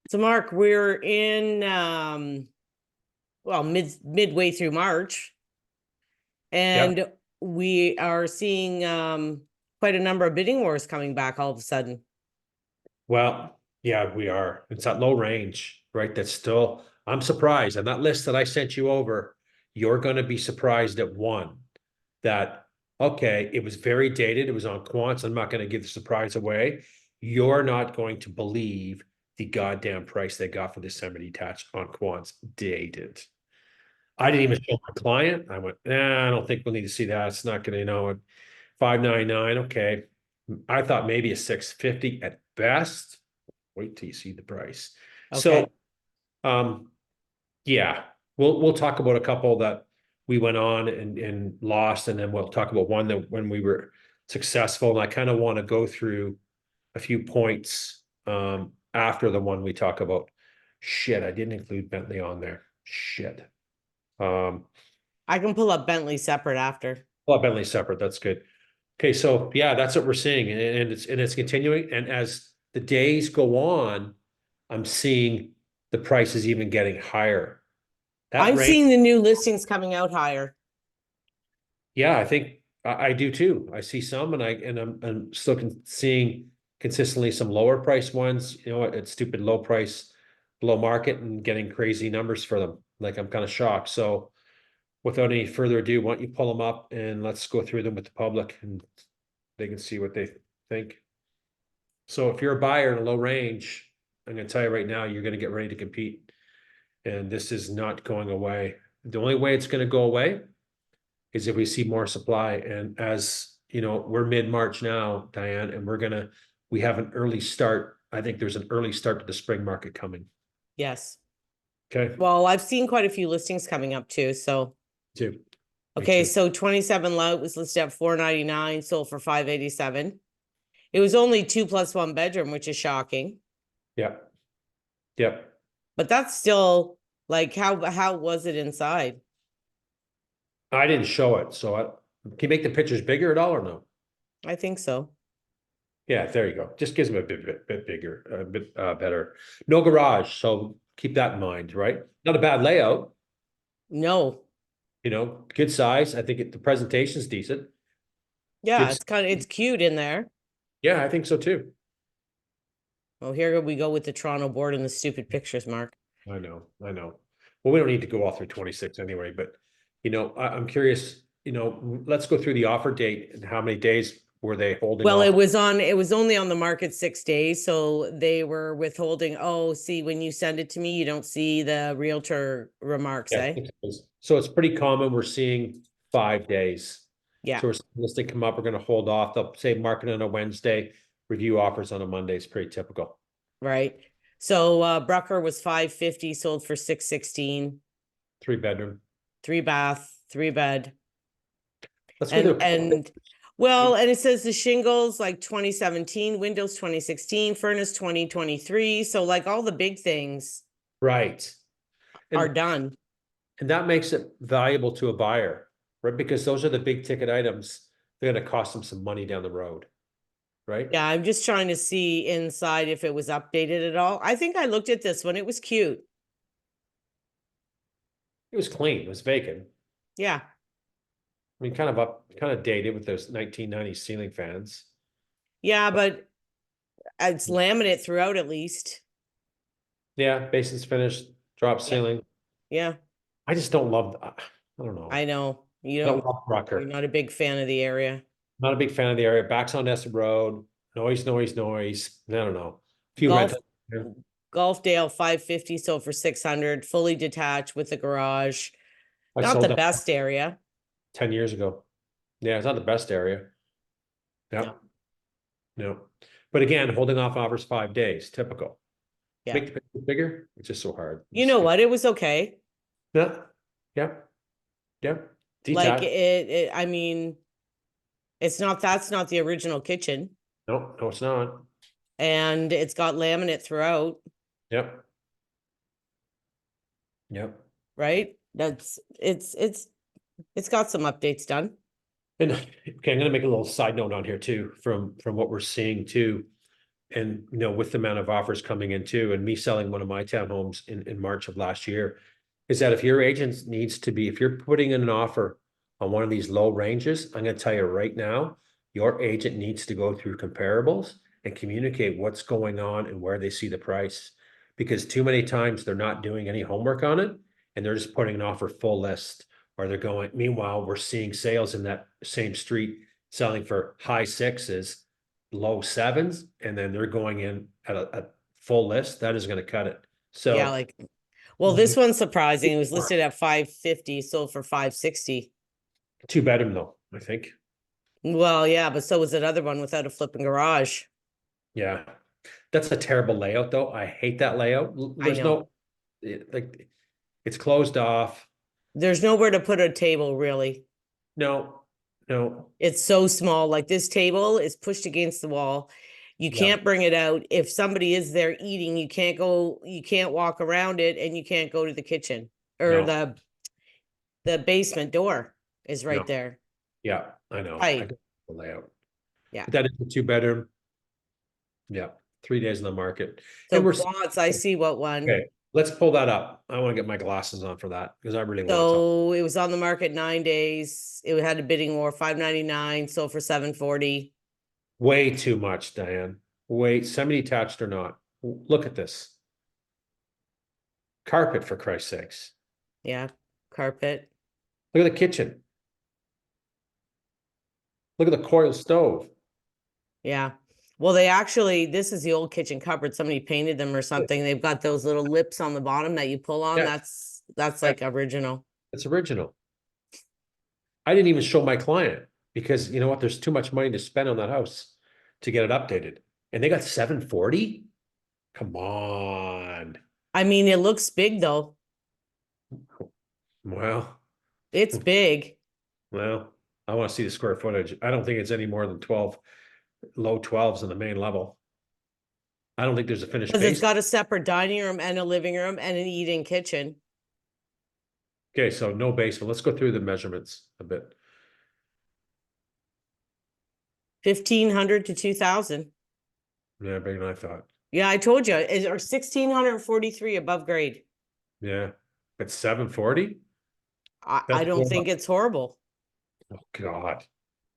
So Mark, we're in well, midway through March, Yep. and we are seeing quite a number of bidding wars coming back all of a sudden. Well, yeah, we are. It's that low range, right? That's still, I'm surprised. And that list that I sent you over, you're going to be surprised at one that, okay, it was very dated. It was on quants. I'm not going to give the surprise away. You're not going to believe the goddamn price they got for the semi-detached on quants dated. I didn't even show my client. I went, nah, I don't think we'll need to see that. It's not going to, 599. Okay. I thought maybe a 650 at best. Wait till you see the price. Okay. So, yeah, we'll talk about a couple that we went on and lost, and then we'll talk about one that when we were successful. And I kind of want to go through a few points after the one we talk about. Shit, I didn't include Bentley on there. Shit. I can pull up Bentley separate after. Well, Bentley separate. That's good. Okay, so yeah, that's what we're seeing, and it's continuing. And as the days go on, I'm seeing the prices even getting higher. That I'm range, seeing the new listings coming out higher. yeah, I think I do too. I see some, and I'm still seeing consistently some lower price ones. It's stupid low price, below market, and getting crazy numbers for them. Like I'm kind of shocked. So, without any further ado, why don't you pull them up and let's go through them with the public and they can see what they think. So if you're a buyer in a low range, I'm going to tell you right now, you're going to get ready to compete. And this is not going away. The only way it's going to go away is if we see more supply. And as you know, we're mid-March now, Diane, and we have an early start. I think there's an early start to the spring market coming. Yes. Okay. Well, I've seen quite a few listings coming up too. So, Too. Me okay, too. so 27 Lout was listed at 499, sold for 587. It was only 2+1 bedroom, which is shocking. Yep. Yep. But that's still like how was it inside? I didn't show it. So can you make the pictures bigger at all or no? I think so. Yeah, there you go. Just gives them a bit bigger, a bit better. No garage, so keep that in mind, right? Not a bad layout, No. good size. I think the presentation's decent. Yeah, Good. it's cute in there. Yeah, I think so too. Well, here we go with the Toronto board and the stupid pictures, Mark. I know. Well, we don't need to go all through 26 anyway, but I'm curious, let's go through the offer date and how many days were they holding Well, off? it was only on the market 6 days, so they were withholding. Oh, see, when you send it to me, you don't see the realtor remarks, Yeah, eh? 6 days. So it's pretty common. We're seeing 5 days. Yeah, So we're seeing this thing come up. We're going to hold off. They'll say market on a Wednesday, review offers on a Monday. It's pretty typical. right. So Brucker was 550, sold for 616, 3 bedroom. 3 bath, 3 bed. Let's go through. And well, and it says the shingles like 2017, windows 2016, furnace 2023. So like all the big things Right. are And done. and that makes it valuable to a buyer, right? Because those are the big ticket items. They're going to cost them some money down the road, right? Yeah, I'm just trying to see inside if it was updated at all. I think I looked at this one. It was cute. It was clean. It was vacant. Yeah. I mean, kind of dated with those 1990s ceiling fans. Yeah, but it's laminate throughout at least. Yeah, basin's finished, drop Yeah. ceiling. Yeah. I just don't love. I don't know. I know. You I don't don't, love you're Rucker. not a big fan of the area. Not a big fan of the area. Backs on Nessa Road. Noise. I don't know. A few Golf rentals. Golfdale 550 sold for 600, fully detached with a garage. I Not sold the that best area. 10 years ago. Yeah, it's not the best area. No. Yep. No. But again, holding off offers 5 days, typical. Yeah. Make the picture bigger. It's just so hard. You know what? It was okay. Yeah. Yeah. Yeah. Like Detached. I mean, that's not the original kitchen. No, it's not. And it's got laminate throughout, Yep. Yep. right? It's got some updates done. And okay, I'm gonna make a little side note on here too, from what we're seeing too. and with the amount of offers coming in too, and me selling one of my townhomes in March of last year, is that if your agent needs to be, if you're putting in an offer on one of these low ranges, I'm going to tell you right now, your agent needs to go through comparables and communicate what's going on and where they see the price. Because too many times they're not doing any homework on it and they're just putting an offer full list, or they're going, meanwhile, we're seeing sales in that same street selling for high sixes, low sevens, and then they're going in at a full list. That is going to cut it. Yeah, So like, well, this one's surprising. It was listed at 550, sold for 560. 2 bedroom though, I think. Well, yeah, but so was that other one without a flipping garage. Yeah. That's a terrible layout though. I hate that layout. I There's know. no, like, it's closed off. There's nowhere to put a table, really. No, no, It's so small. Like this table is pushed against the wall. You yeah, can't bring it out. If somebody is there eating, you can't walk around it, and you can't go to the kitchen, or no, the basement door is right no. there. Yeah, I know. I Tight. got the layout. Yeah. But that is a 2 bedroom. Yeah, 3 days in the market. So And we're quants, I see what one. okay. Let's pull that up. I want to get my glasses on for that because I really want to talk. So it was on the market 9 days. It had a bidding war, 599, sold for 740. Way too much, Diane. Wait, semi-detached or not. Look at this. Carpet, for Christ's sakes. Yeah, carpet. Look at the kitchen. Look at the coil stove. Yeah. Well, this is the old kitchen cupboard. Somebody painted them or something. They've got those little lips on the bottom that you pull on. Yeah, That's yeah, like original. it's original. I didn't even show my client because you know what? There's too much money to spend on that house to get it updated. And they got 740? Come on. I mean, it looks big though. Well, It's big. well, I want to see the square footage. I don't think it's any more than 12, low 12s in the main level. I don't think there's a finished Because it's base. got a separate dining room and a living room and an eating kitchen. Okay, so no basement. Let's go through the measurements a bit. 1,500 to 2,000. Yeah, bigger than I thought. Yeah, I told you, or 1,643 above grade. Yeah. At 740? I That's don't going think up. it's horrible. Oh God.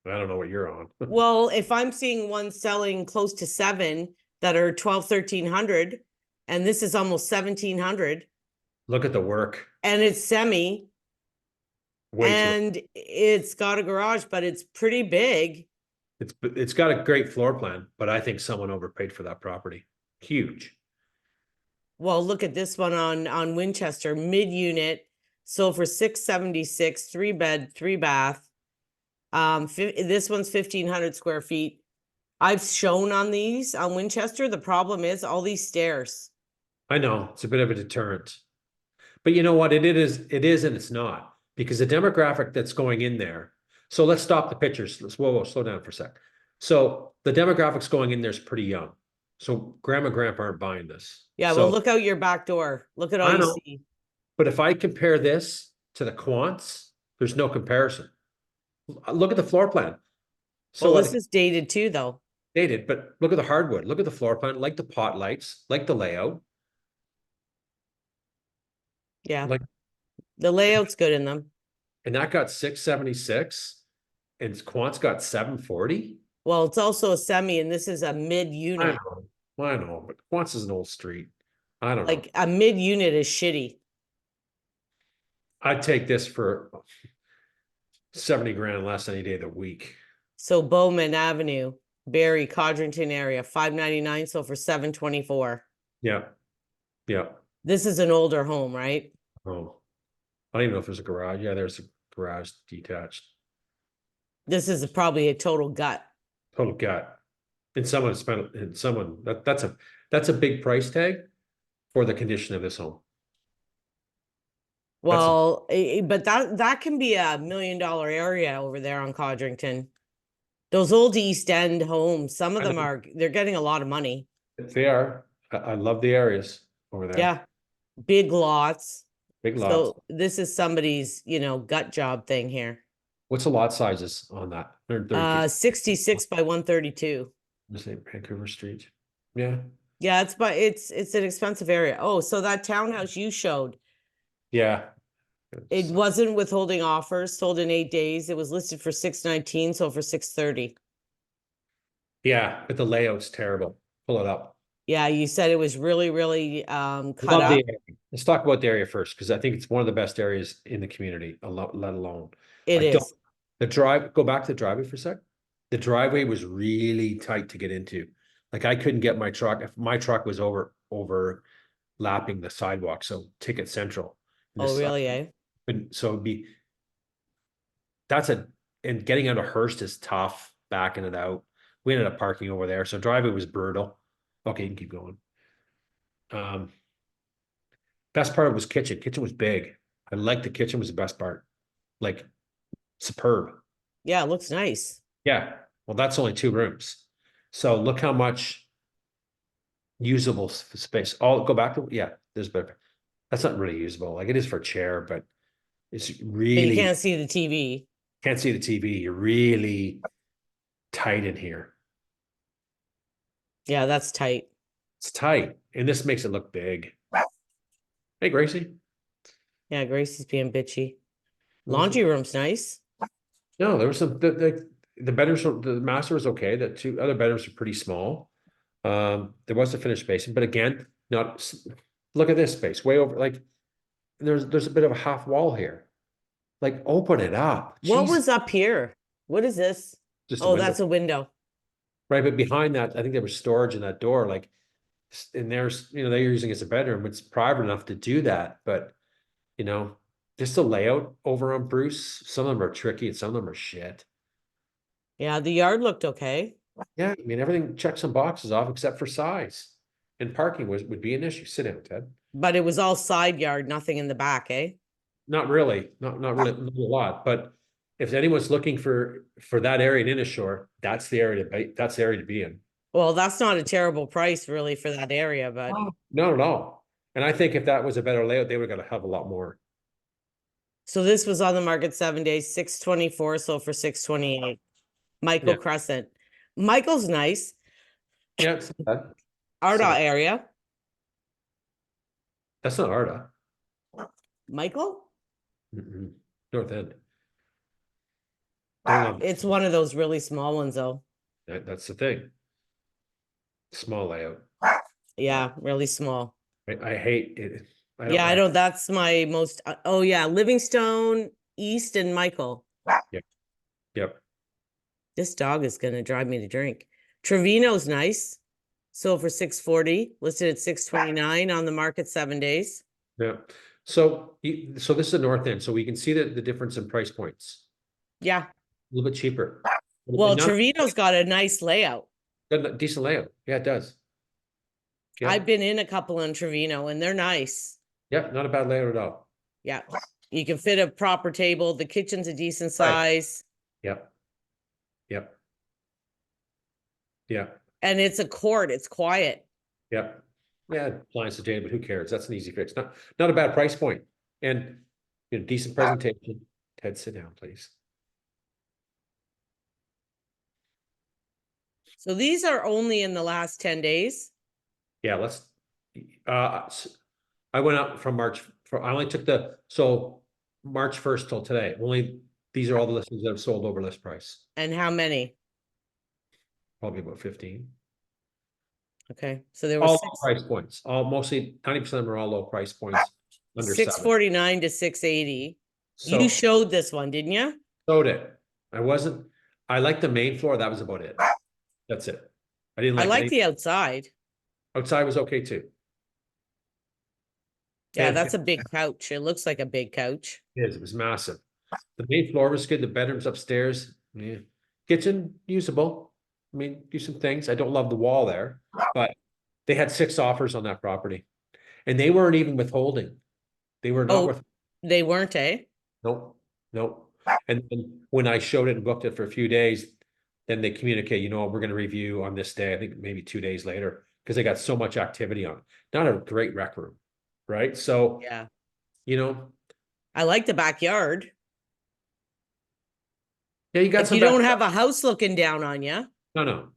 I don't know what you're on. Well, if I'm seeing one selling close to 7 that are 12, 1,300, and this is almost 1,700, Look at the work. and it's semi, Way too. and it's got a garage, but it's pretty big. It's got a great floor plan, but I think someone overpaid for that property. Huge. Well, look at this one on Winchester, mid-unit, sold for 676, 3-bed, 3-bath. This one's 1,500 square feet. I've shown on these on Winchester. The problem is all these stairs. I know it's a bit of a deterrent, but you know what? It is, and it's not, because the demographic that's going in there. So let's stop the pictures. Whoa, slow down for a sec. So the demographics going in there is pretty young. So grandma and grandpa aren't buying this. Yeah, well, So look out your back door. Look at all I you know, see. but if I compare this to the quants, there's no comparison. Look at the floor plan. So Well, what this is dated too, though. dated, but look at the hardwood. Look at the floor plan, like the pot lights, like the layout, Yeah, like, the layout's good in them. and that got 676, and quants got 740. Well, it's also a semi, and this is a I mid-unit. know, but quants is an old street. I don't know. Like a mid-unit is shitty. I'd take this for 70 grand less any day of the week. So Bowman Avenue, Barrie, Codrington area, 599, so for 724. Yeah, yeah. This is an older home, right? Oh, I don't even know if there's a garage. Yeah, there's a garage detached. This is probably a total gut. Total gut. And someone spent, and someone that's a big price tag for the condition of this home. Well, but that can be a $1 million area over there on Codrington. Those old East End homes, some of them they're getting a lot of money. They are. I love the areas over there. Yeah, big lots. Big lots. So this is somebody's, gut job thing here. What's the lot sizes on that? 132. 66 by 132. Let's say Vancouver Street. Yeah, Yeah, it's an expensive area. Oh, so that townhouse you showed, yeah. it wasn't withholding offers, sold in 8 days. It was listed for 619, so for 630. Yeah, but the layout's terrible. Pull it up. Yeah, you said it was really, really cut Love the up. area. Let's talk about the area first, because I think it's one of the best areas in the community, let alone. It I don't, is. go back to the driveway for a sec. The driveway was really tight to get into. Like I couldn't get my truck, if my truck was overlapping the sidewalk, so Ticket Central. And Oh, this, really, eh? so it'd be, that's a, and getting out of Hearst is tough, backing it out. We ended up parking over there, so driveway was brutal. Okay, you can keep going. Um, Best part was kitchen. Kitchen was big. I liked the kitchen was the best part. Like superb. Yeah, it looks nice. Yeah. Well, that's only 2 rooms. So look how much usable space. I'll go back to, yeah, there's better. That's not really usable. Like it is for a chair, but it's But you really can't see the TV. can't see the TV. You're really tight in here. Yeah, that's tight. It's tight. And this makes it look big. Hey, Gracie. Yeah, Gracie's being bitchy. What was it? Laundry room's nice. No, there was some the bedrooms, the master was okay. The two other bedrooms are pretty small. There was a finished basement, but again, not look at this space way over. Like there's a bit of a half wall here. Like open it up. What Jeez, was up here? What is this? just a Oh, window, that's a window. right? But behind that, I think there was storage in that door. Like, and there's they're using it as a bedroom. It's private enough to do that, but you know, just the layout over on Bruce. Some of them are tricky, and some of them are shit. Yeah, the yard looked okay, Yeah, I mean everything checks some boxes off except for size, and parking would be an issue. Sit down, Ted. but it was all side yard, nothing in the back, eh? Not really, not really, not a lot. But if anyone's looking for that area in Innisfil, that's the area to be. That's the area to be in. Well, that's not a terrible price really for that area, but Not at all. And I think if that was a better layout, they would have got a hell of a lot more. so this was on the market 7 days, 624, so for 628. Michael Yeah, Crescent. Michael's nice. yeah. It's not bad. Arda So area. that's not Arda. Michael? Mm-mm. North End. Don't love It's one of those really small ones though. that's the thing. Small layout. Yeah, really small. I hate it. I don't. Yeah, I don't, that's my most, oh yeah, Livingstone, East and Michael. Yep. Yep. This dog is gonna drive me to drink. Trevino's nice. So for 640, listed at 629 on the market 7 days. Yeah. So so this is the North End. So we can see the difference in price points. Yeah. A little bit cheaper. Well, Not Trevino's got a nice layout. decent layout. Yeah, it does. Yeah. I've been in a couple in Trevino and they're nice. Yeah, not a bad layout at all. Yeah. You can fit a proper table. The kitchen's a decent Right. size. Yep. Yep. Yeah. And it's a court. It's quiet. Yep. Yeah, appliance to Jane, but who cares? That's an easy fix. Not a bad price point. And decent presentation. Ted, sit down, please. So these are only in the last 10 days. Yeah, let's I went out from I only took so March 1st till today. Only these are all the listings that have sold over list price. And how many? Probably about 15. Okay. So there were All low price points. All mostly 90% of them are all low price points. Under 649 to 680. So You showed this one, didn't you? showed it. I liked the main floor. That was about it. That's it. I didn't I like like any the outside. outside was okay too. Yeah, And that's a big couch. It looks like a big couch. it was massive. The main floor was good. The bedrooms upstairs, yeah. Kitchen usable. I mean, do some things. I don't love the wall there, but they had 6 offers on that property, and they weren't even withholding. They were not Oh, with. they weren't, eh? Nope, nope. And then when I showed it and booked it for a few days, then they communicate, we're going to review on this day. I think maybe 2 days later, because they got so much activity on it. Not a great rec room, right? So, Yeah. I like the backyard. Yeah, you got Like some. you don't have a house looking down on you. No.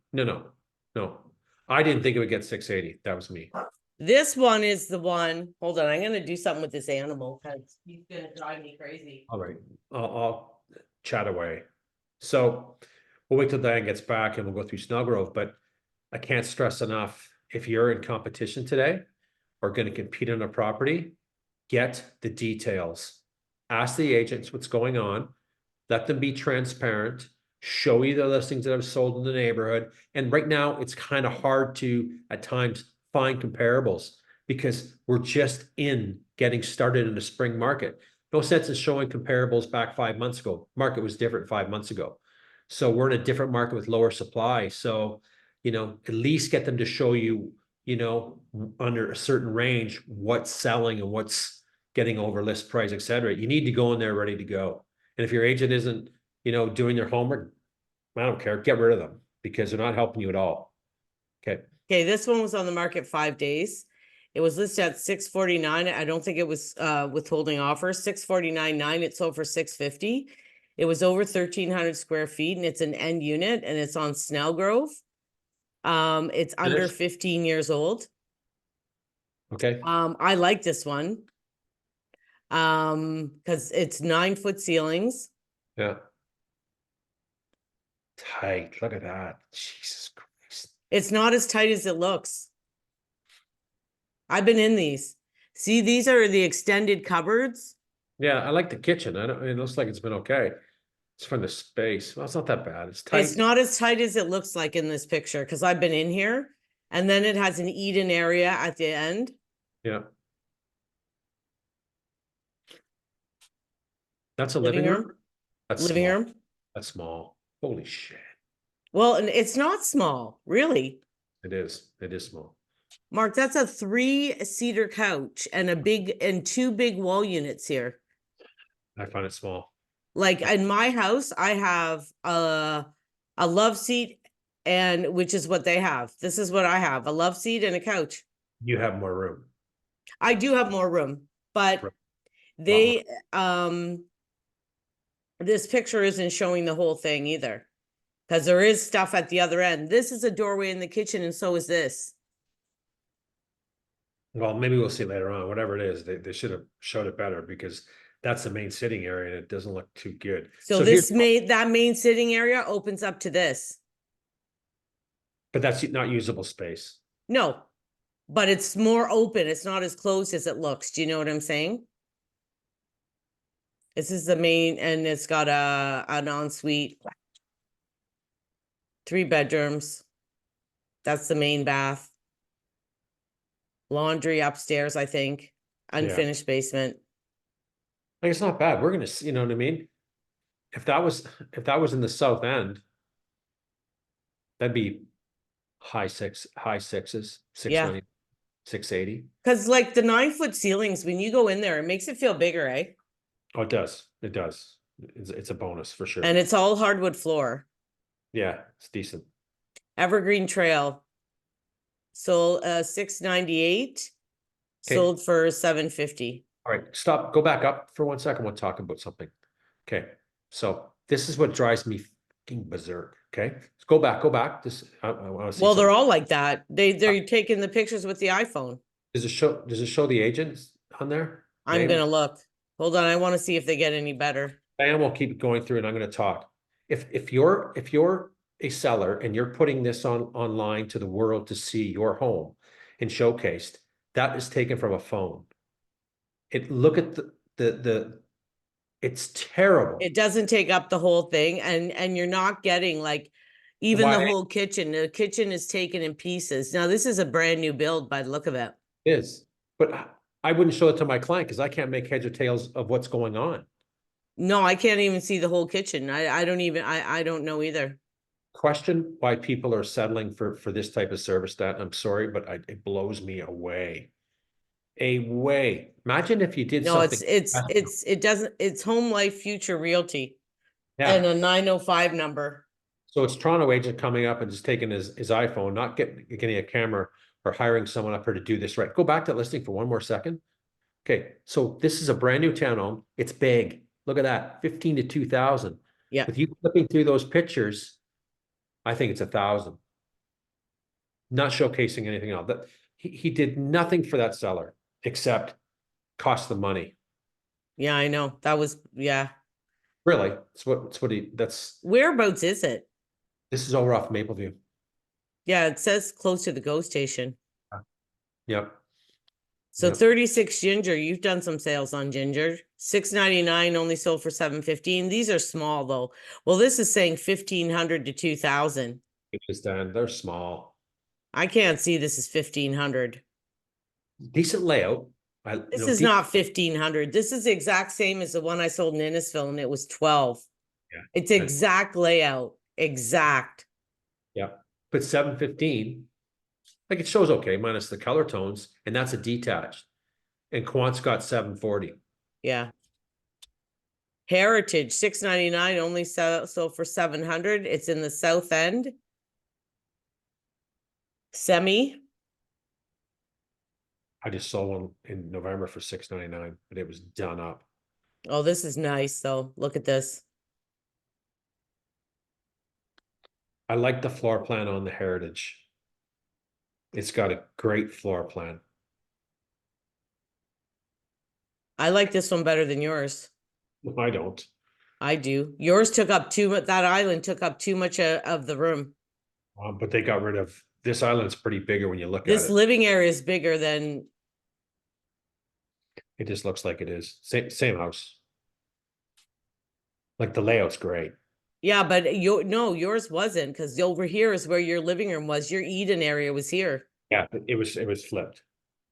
I didn't think it would get 680. That was me. This one is the one, hold on, I'm gonna do something with this animal, because he's gonna drive me crazy. All right, I'll chat away. So we'll wait till Diane gets back and we'll go through Snellgrove, but I can't stress enough, if you're in competition today or going to compete on a property, get the details. Ask the agents what's going on. Let them be transparent. Show you the listings that have sold in the neighborhood. And right now, it's kind of hard to, at times, find comparables because we're just in getting started in the spring market. No sense in showing comparables back 5 months ago. Market was different 5 months ago. So we're in a different market with lower supply. So, at least get them to show you, under a certain range, what's selling and what's getting over list price, et cetera. You need to go in there ready to go. And if your agent isn't, doing their homework, I don't care. Get rid of them because they're not helping you at all. Okay. Okay, this one was on the market 5 days. It was listed at 649. I don't think it was withholding offers. 649.9. It sold for 650. It was over 1,300 square feet, and it's an end unit, and it's on Snellgrove. It's under 15 years old. Okay. I like this one. Because it's 9-foot ceilings. Yeah. Tight. Look at that. Jesus Christ. It's not as tight as it looks. I've been in these. See, these are the extended cupboards. Yeah, I like the kitchen. It looks like it's been okay. It's from the space. Well, it's not that bad. It's tight. It's not as tight as it looks like in this picture because I've been in here. And then it has an eat-in area at the end. Yeah. That's a living room? That's Living small. room. That's small. Holy shit. Well, and it's not small, really. It is. It is small. Mark, that's a 3-seater couch and 2 big wall units here. I find it small. Like in my house, I have a love seat, and which is what they have. This is what I have: a love seat and a couch. You have more room. I do have more room, but Right. they this picture isn't showing the whole thing either, because there is stuff at the other end. This is a doorway in the kitchen, and so is this. Well, maybe we'll see later on. Whatever it is, they should have showed it better because that's the main sitting area and it doesn't look too good. So this that main sitting area opens up to this. But that's not usable space. No, but it's more open. It's not as closed as it looks. Do you know what I'm saying? This is the main, and it's got an ensuite, 3 bedrooms. That's the main bath. Laundry upstairs, I think. Unfinished basement. Like, it's not bad. We're gonna see, you know what I mean? If that was in the south end, that'd be high sixes, 690, 680. Because like the 9-foot ceilings, when you go in there, it makes it feel bigger, eh? Oh, it does. It does. It's a bonus for sure. And it's all hardwood floor. Yeah, it's decent. Evergreen Trail. Sold 698. Okay. Sold for 750. All right, stop. Go back up for 1 second. We'll talk about something. Okay, so this is what drives me fucking berserk. Okay, let's go back. Go back. This I want to see. Well, they're all like that. They're taking the pictures with the iPhone. Does it show the agents on there? I'm gonna look. Hold on, I want to see if they get any better. Diane will keep going through, and I'm going to talk. If you're a seller and you're putting this online to the world to see your home and showcased, that is taken from a phone. Look at the it's terrible. It doesn't take up the whole thing, and you're not getting like even the whole kitchen. The kitchen is taken in pieces. Now this is a brand new build by the look of it. It is, but I wouldn't show it to my client because I can't make heads or tails of what's going on. No, I can't even see the whole kitchen. I don't know either. Question why people are settling for this type of service. That I'm sorry, but it blows me away. Imagine if you did something. It's Home Life Future Realty. Yeah. And a 905 number. So it's Toronto agent coming up and just taking his iPhone, not getting a camera or hiring someone up here to do this right. Go back to that listing for 1 more second. Okay, so this is a brand new townhome. It's big. Look at that, 15 to 2,000. Yeah. With you flipping through those pictures, I think it's 1,000. not showcasing anything else. That he did nothing for that seller except cost the money. Yeah, I know. That was, yeah. Really, that's Whereabouts is it? this is over off Mapleview. Yeah, it says close to the GO station. Yep. So Yep. 36 ginger, you've done some sales on ginger. 6.99 only sold for 7.15. These are small though. Well, this is saying 1,500 to 2,000. It is done. They're small. I can't see this is 1,500. Decent layout. This is not 1,500. This is the exact same as the one I sold in Innisfil and it was 12. Yeah. It's exact layout. Exact. Yeah. But 715, like it shows okay, minus the color tones, and that's a detached. And Quant's got 740. Yeah. Heritage 6.99 only sold for 700. It's in the south end. Semi. I just saw one in November for 699, but it was done up. Oh, this is nice though. Look at this. I like the floor plan on the Heritage. It's got a great floor plan. I like this one better than yours. I don't. I do. Yours took up too much. That island took up too much of the room. But they got rid of this island's pretty bigger when you look at This it. living area is bigger than. It just looks like it is. Same house. Like the layout's great. Yeah, but no, yours wasn't because over here is where your living room was. Your Eden area was here. Yeah, it was flipped.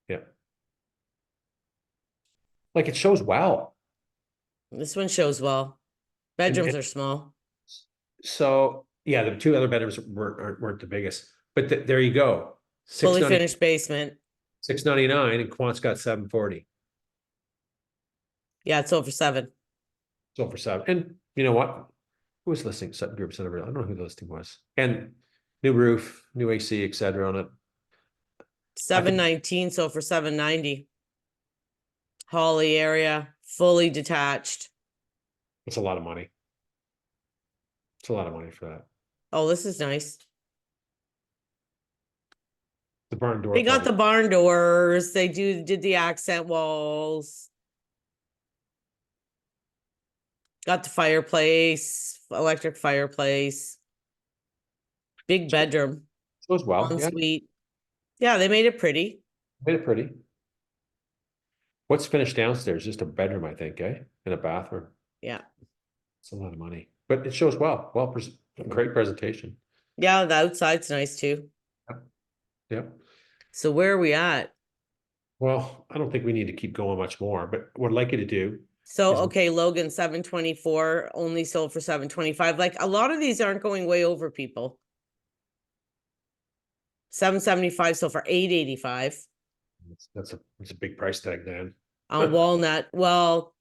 Yeah. Like it shows well. This one shows well. Bedrooms And are small. so yeah, the two other bedrooms weren't the biggest. But there you go. Fully finished basement. 699 and Quant's got 740. Yeah, it's over 7. So for 7. And you know what? Who was listing Sutton Group Center? I don't know who the listing was. And new roof, new AC, etc. on it. 719 so for 790. Holly area, fully detached. It's a lot of money. It's a lot of money for that. Oh, this is nice. The barn door. They got the barn doors. They did the accent walls. Got the fireplace, electric fireplace. Big bedroom. Shows well. Yeah, Ensuite. Yeah, they made it pretty. made it pretty. What's finished downstairs? Just a bedroom, I think, eh? And a bathroom. Yeah. It's a lot of money, but it shows well. Great presentation. Yeah, the outside's nice too. Yep. So where are we at? Well, I don't think we need to keep going much more, but what I'd like you to do. So, is- okay, Logan, 724, only sold for 725. Like a lot of these aren't going way over, people. 775 sold for 885 That's a big price tag, Dan. on Walnut. Well,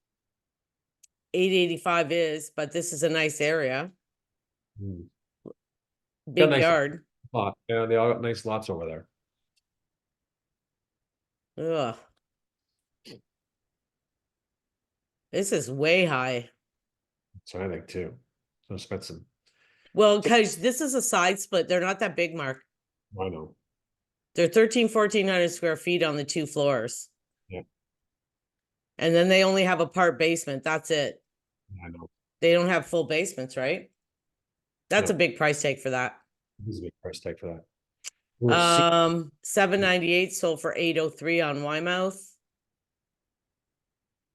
885 is, but this is a nice area. Hmm. Big nice yard. Lot. Yeah, they all got nice lots over there. Ugh. This is way high. So I think too. So spent some. Well, because this is a side split. They're not that big, Mark. I know. They're 1,400 square feet on the 2 floors. Yeah. And then they only have a part basement. That's it. I know. They don't have full basements, right? That's No. a big price tag for that. This is a big price tag for that. 798 sold for 803 on Weymouth.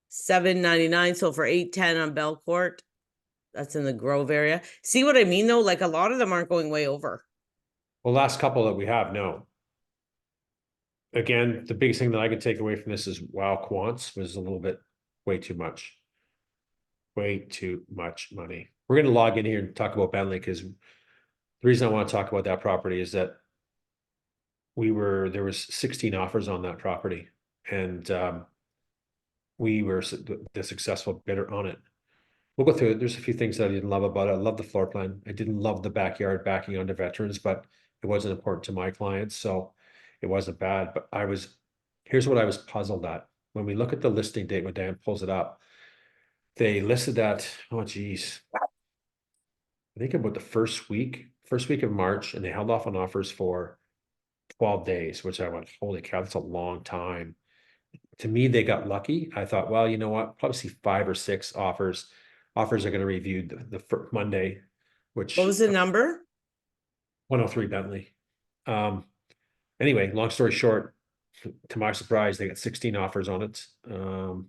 799 sold for 810 on Belcourt. That's in the Grove area. See what I mean though? Like a lot of them aren't going way over. Well, last couple that we have, no. Again, the biggest thing that I could take away from this is wow, Quants was a little bit way too much. Way too much money. We're going to log in here and talk about Bentley because the reason I want to talk about that property is that there was 16 offers on that property and we were the successful bidder on it. We'll go through it. There's a few things that I didn't love about it. I love the floor plan. I didn't love the backyard backing onto veterans, but it wasn't important to my clients, so it wasn't bad. But here's what I was puzzled at. When we look at the listing date, when Dan pulls it up, they listed that, oh geez, I think about the first week of March, and they held off on offers for 12 days, which I went, holy cow, that's a long time. To me, they got lucky. I thought, well, you know what? Probably see 5 or 6 offers. Offers are going to review the Monday, What which was the number? 103 Bentley. Anyway, long story short, to my surprise, they got 16 offers on it. But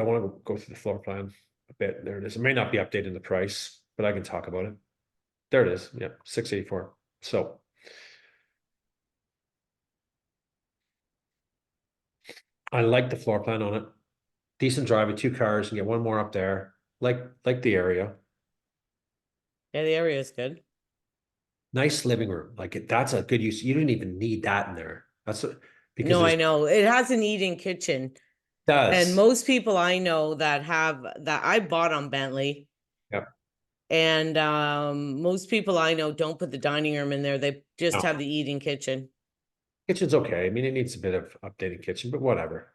I want to go through the floor plan a bit. There it is. It may not be updated the price, but I can talk about it. There it is. Yeah, 684. So I like the floor plan on it. Decent driveway, 2 cars, and get one more up there. Like the area. Yeah, the area is good. Nice living room. That's a good use. You didn't even need that in there. Because No, there's I know. It has an eating kitchen. And does. most people I know that have that I bought on Bentley. Yeah. And most people I know don't put the dining room in there. They just No. have the eating kitchen. Kitchen's okay. I mean, it needs a bit of updating kitchen, but whatever.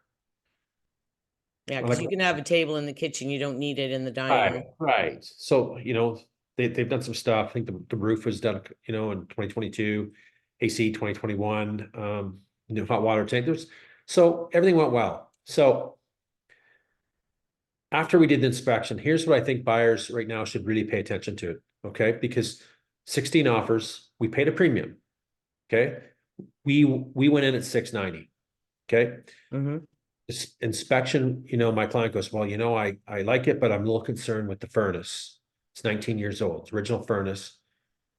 Yeah, I because like you can have a table in the kitchen. You don't need it in the dining room. right. So, they've done some stuff. I think the roof was done, in 2022, AC 2021, new hot water tank. So everything went well. So after we did the inspection, here's what I think buyers right now should really pay attention to. Okay. Because 16 offers, we paid a premium. Okay. We went in at 690. Okay. Mm-hmm. This inspection, my client goes, well, I like it, but I'm a little concerned with the furnace. It's 19 years old, it's original furnace.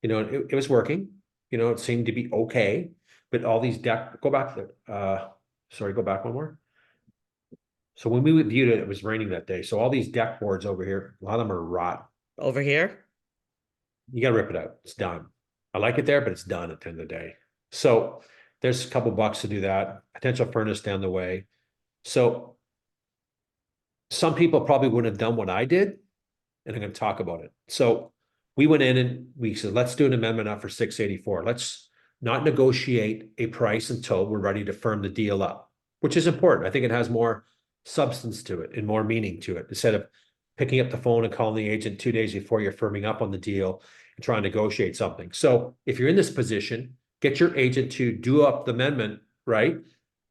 It was working, it seemed to be okay, but all these go back to go back one more. So when we viewed it, it was raining that day. So all these deck boards over here, a lot of them are rotten. Over here? You got to rip it out. It's done. I like it there, but it's done at the end of the day. So there's a couple bucks to do that. Potential furnace down the way. So some people probably wouldn't have done what I did, and I'm going to talk about it. So we went in and we said, let's do an amendment up for 684. Let's not negotiate a price until we're ready to firm the deal up, which is important. I think it has more substance to it and more meaning to it, instead of picking up the phone and calling the agent 2 days before you're firming up on the deal and trying to negotiate something. So if you're in this position, get your agent to do up the amendment, right?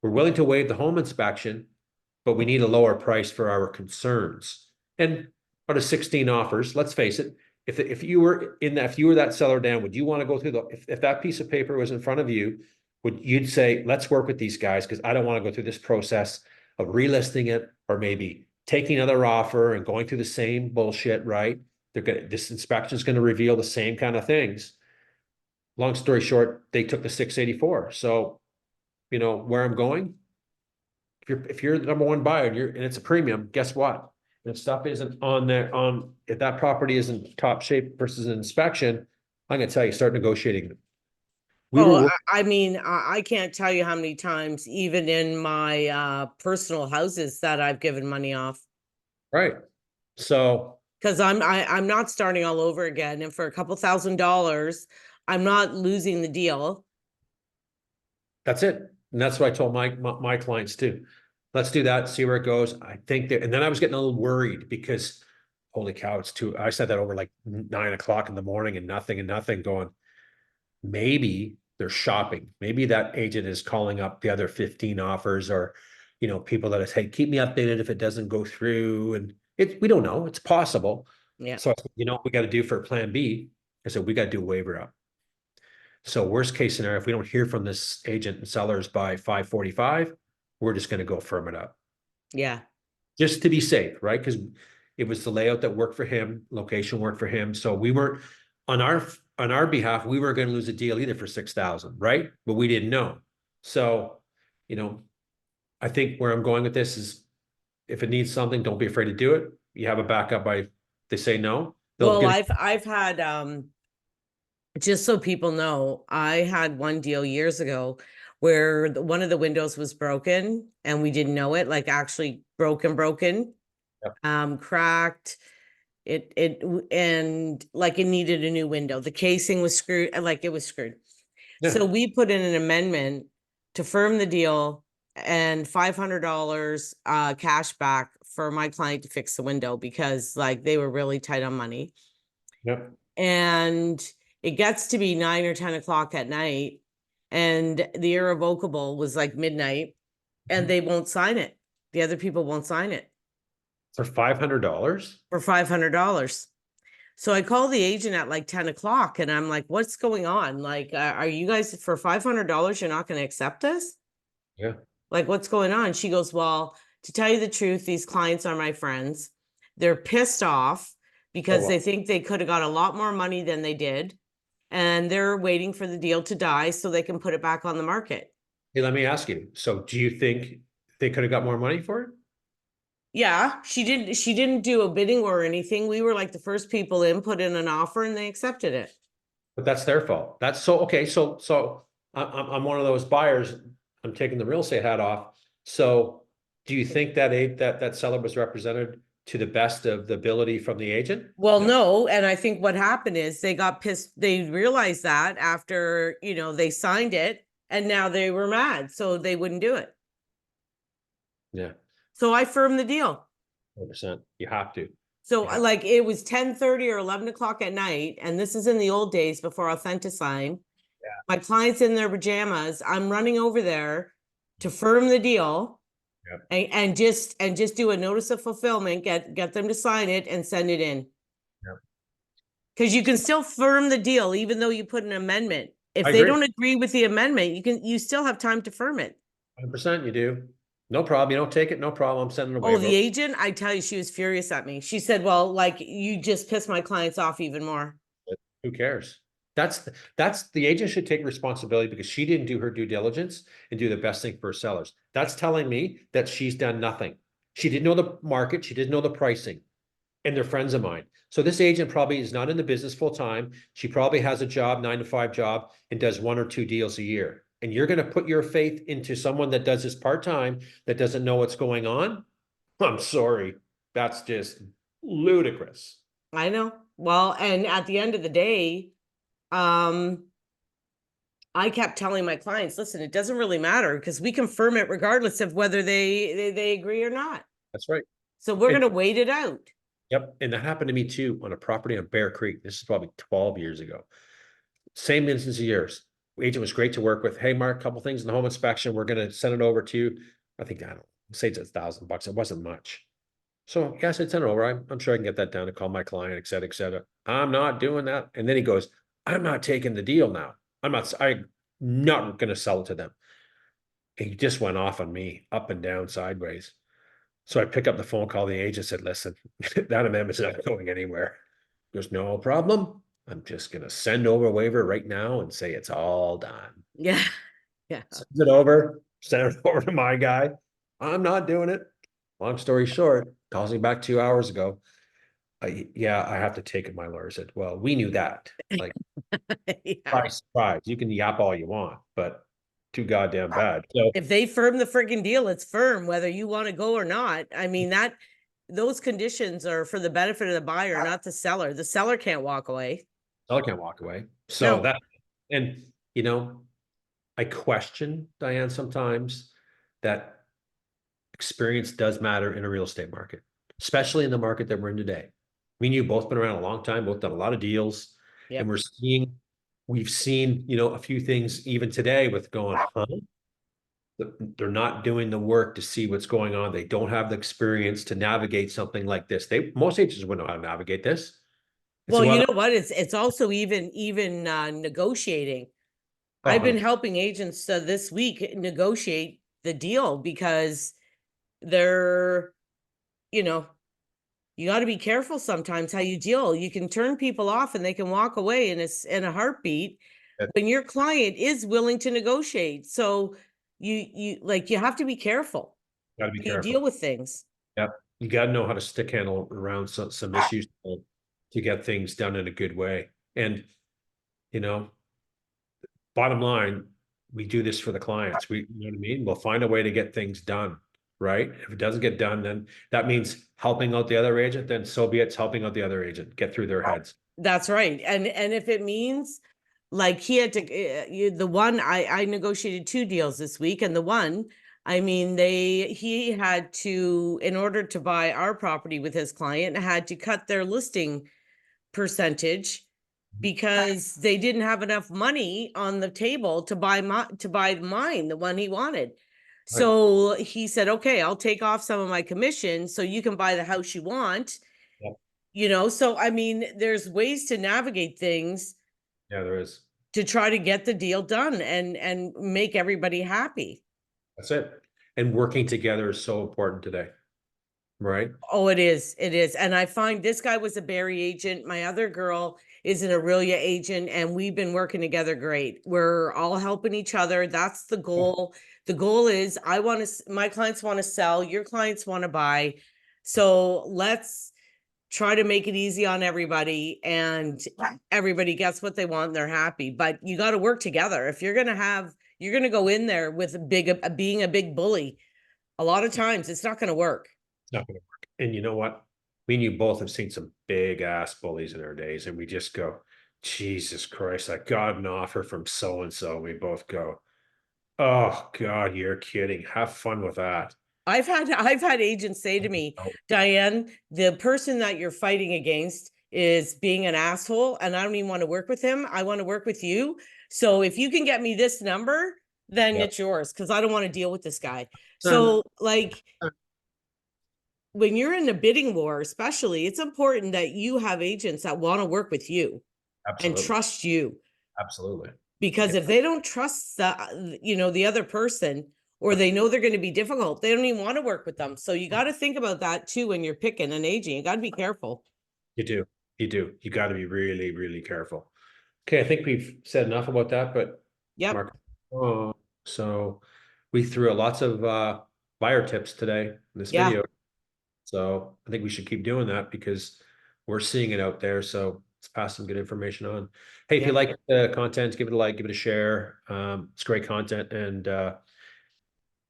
We're willing to waive the home inspection, but we need a lower price for our concerns. And out of 16 offers, let's face it, if you were that seller, Dan, would you want to go through if that piece of paper was in front of you, you'd say, let's work with these guys, because I don't want to go through this process of relisting it, or maybe taking another offer and going through the same bullshit, right? This inspection is going to reveal the same kind of things. Long story short, they took the 684. So, where I'm going, if you're the number one buyer and it's a premium, guess what? If stuff isn't on there, if that property isn't top shape versus an inspection, I'm gonna tell you, start negotiating. I mean, I can't tell you how many times, even in my personal houses, that I've given money off. Right. So Because I'm not starting all over again. And for a couple $1,000s, I'm not losing the deal. that's it. And that's what I told my clients too. Let's do that, see where it goes. I think that, and then I was getting a little worried because holy cow, I said that over like 9 o'clock in the morning and nothing going, maybe they're shopping. Maybe that agent is calling up the other 15 offers, or, people that say, keep me updated if it doesn't go through. And we don't know. It's possible. Yeah. So, what we got to do for plan B, I said, we got to do a waiver up. So worst case scenario, if we don't hear from this agent and sellers by 5:45, we're just going to go firm it up. Yeah. Just to be safe, right? Because it was the layout that worked for him, location worked for him. So we weren't on our behalf, we weren't going to lose a deal either for 6,000, right? But we didn't know. So, I think where I'm going with this is, if it needs something, don't be afraid to do it. You have a backup they say no. Well, I've had just so people know, I had one deal years ago where one of the windows was broken and we didn't know it, like actually broken, Yep. cracked. And like it needed a new window. The casing was screwed, like it was screwed. Yeah. So we put in an amendment to firm the deal and $500 cash back for my client to fix the window, because like they were really tight on money. Yep. And it gets to be 9 or 10 o'clock at night, and the irrevocable was like midnight, and they won't sign it. The other people won't sign it For $500? for $500. So I call the agent at like 10 o'clock and I'm like, what's going on? Like, are you guys for $500? You're not going to accept this? Yeah. Like, what's going on? She goes, well, to tell you the truth, these clients are my friends. They're pissed off Oh, because wow. they think they could have got a lot more money than they did. And they're waiting for the deal to die so they can put it back on the market. Hey, let me ask you. So do you think they could have got more money for it? Yeah, she didn't do a bidding or anything. We were like the first people in, put in an offer, and they accepted it. But that's their fault. That's so, okay, so I'm one of those buyers. I'm taking the real estate hat off. So do you think that that seller was represented to the best of the ability from the agent? Well, No. no, and I think what happened is they got pissed. They realized that after, they signed it, and now they were mad, so they wouldn't do it. Yeah, So I firmed the deal. 100%. You have to. So Yeah. like it was 10:30 or 11 o'clock at night, and this is in the old days before Authenticign. My client's in their pajamas. I'm running over there to firm the deal. Yeah. And just do a notice of fulfillment, get them to sign it and send it in. Yeah. Because you can still firm the deal even though you put an amendment. If I they agree. don't agree with the amendment, you still have time to firm it. 100% you do. No problem. You don't take it, no problem. I'm sending a Oh, the waiver. agent, I tell you, she was furious at me. She said, well, like, you just pissed my clients off even more. Who cares? That's the agent should take responsibility because she didn't do her due diligence and do the best thing for her sellers. That's telling me that she's done nothing. She didn't know the market, she didn't know the pricing, and they're friends of mine. So this agent probably is not in the business full time. She probably has a job, 9 to 5 job, and does 1 or 2 deals a year. And you're going to put your faith into someone that does this part time that doesn't know what's going on. I'm sorry, that's just ludicrous. I know. Well, and at the end of the day, um, I kept telling my clients, listen, it doesn't really matter because we confirm it regardless of whether they agree or not. That's right. So we're And going to wait it out. yep. And that happened to me too on a property on Bear Creek. This is probably 12 years ago. Same instance of yours. Agent was great to work with. Hey, Mark, a couple things in the home inspection. We're going to send it over to you. I think, I don't know, say it's $1,000. It wasn't much. So yes, I'd send it over. I'm sure I can get that done and call my client, et cetera, et cetera. I'm not doing that. And then he goes, I'm not taking the deal now. I'm not going to sell it to them. He just went off on me up and down sideways. So I pick up the phone, call the agent, said, listen, that amendment's not going anywhere. He goes, no problem. I'm just gonna send over a waiver right now and say it's all done. Yeah. Yeah. Sends it over, send it over to my guy. I'm not doing it. Long story short, calls me back 2 hours ago. Yeah, I have to take it. My lawyer said, well, we knew that. Like, Yeah. surprise. You can yap all you want, but too goddamn bad. So If they firm the freaking deal, it's firm, whether you want to go or not. I mean, those conditions are for the benefit of the buyer, not the seller. The seller can't walk away. I can't walk away. So No, that, and you know, I question, Diane, sometimes that experience does matter in a real estate market, especially in the market that we're in today. Me and you both been around a long time, both done a lot of deals, Yep. and we've seen, a few things even today with going, huh? They're not doing the work to see what's going on. They don't have the experience to navigate something like this. Most agents wouldn't know how to navigate this. And Well, so, you know what? It's also even negotiating. I've been 100%. helping agents this week negotiate the deal because they're, you know, you got to be careful sometimes how you deal. You can turn people off and they can walk away in a heartbeat when your client is willing to negotiate. So you have to be careful Got to be how you deal careful. with things. Yep. You got to know how to stick handle around some issues to get things done in a good way. And, you know, bottom line, we do this for the clients. You know what I mean? We'll find a way to get things done, right? If it doesn't get done, then that means helping out the other agent, then so be it's helping out the other agent, get through their heads. That's right. And if it means like he had to, the one I negotiated 2 deals this week, and the one, I mean, he had to, in order to buy our property with his client, had to cut their listing percentage because they didn't have enough money on the table to buy mine, the one he wanted. Right. So he said, okay, I'll take off some of my commission so you can buy the house you want. Yep. You know, so I mean, there's ways to navigate things Yeah, there is. to try to get the deal done and make everybody happy. That's it. And working together is so important today, right? Oh, it is. It is. And I find this guy was a Barrie agent. My other girl is an Aurelia agent, and we've been working together great. We're all helping each other. That's the goal. The goal is my clients want to sell, your clients want to buy. So let's try to make it easy on everybody, and everybody gets what they want and they're happy. But you got to work together. If you're going to go in there with being a big bully, a lot of times it's not going to work. It's not going to work. And you know what? Me and you both have seen some big ass bullies in our days, and we just go, Jesus Christ, I got an offer from so and so. We both go, oh God, you're kidding. Have fun with that. I've had agents say to me, Diane, the person that you're fighting against is being an asshole, and I don't even want to work with him. I want to work with you. So if you can get me this number, then Yep. it's yours, because I don't want to deal with this guy. No, So like when you're in the bidding war, especially, it's important that you have agents that want to work with you and absolutely. trust you. Absolutely. Because if they don't trust the other person, or they know they're going to be difficult, they don't even want to work with them. So you got to think about that too when you're picking an agent. You got to be careful. You do. You do. You got to be really, really careful. Okay, I think we've said enough about that, but Yep. Mark, so we threw out lots of buyer tips today in this Yeah. video. So I think we should keep doing that because we're seeing it out there. So let's pass some good information on. Hey, if you like the content, give it a like, give it a share. It's great content, and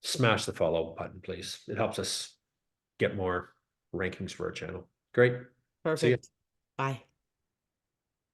smash the follow button, please. It helps us get more rankings for our channel. Great. See you. Perfect. Bye.